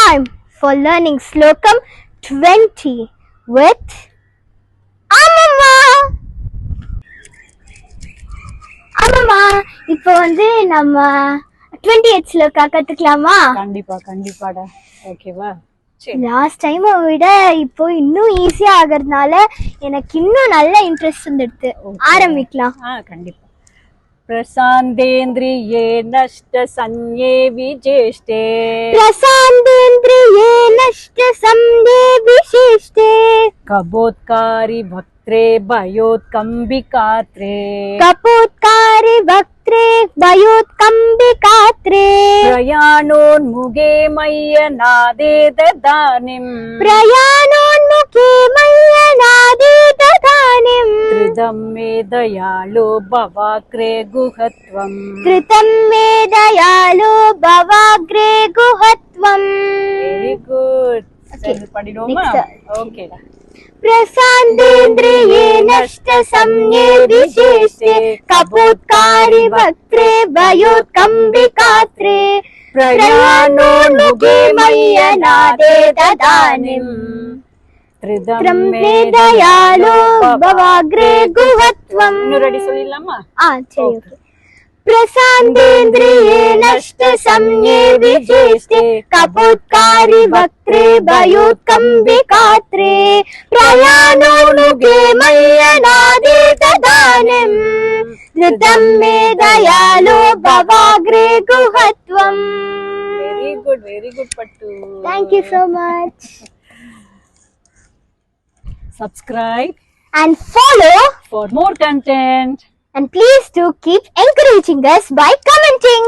time for learning Slokam 20 with Amama. Amama, இப்போ நம்ம 28 ஸ்லோகா கத்துக்கலாமா? கண்டிப்பாடா. ஓகேவா? லாஸ்ட் டைம் விட இப்போ இன்னும் ஈஸியா ஆகிறதுனால எனக்கு இன்னும் நல்ல இன்ட்ரெஸ்ட் வந்துடுது. ஆரம்பிக்கலாம். கண்டிப்பா. प्रशान्तेन्द्रिये नष्ट संज्ञे विजेष्टे प्रशान्तेन्द्रिये नष्ट संज्ञे विशिष्टे कपोत्कारी भक्त्रे भयोत्कम्बिकात्रे कपोत्कारी भक्त्रे भयोत्कम्बिकात्रे प्रयाणोन्मुखे मय्यनादे ददानिम् प्रयाणोन्मुखे मय्यनादे ददानिम् कृतं मे दयालो भवाग्रे गुहत्वम् कृतं मे दयालो भवाग्रे गुहत्वम्. Very good. படிடுவோமா? ஓகேடா. प्रशान्तेन्द्रिये नष्ट संज्ञे विशेषे कपोत्कारी भक्त्रे भयोत्कम्बिकात्रे प्रयाणोन्मुखे मय्यनादे ददानिम् त्रिदं मे दयालो भवाग्रे गुहत्वम्. ரெடி சொல்லிடலாமா? சரி. ஓகே. प्रशान्तेन्द्रिये नष्ट संज्ञे विशेषे कपोत्कारी भक्त्रे भयोत्कम्बिकात्रे प्रयाणोन्मुखे मय्यनादे ददानिम् कृतं मे दयालो भवाग्रे गुहत्वम्. very good Pattu. Thank you so much. Subscribe and follow for more content. And please do keep encouraging us by commenting.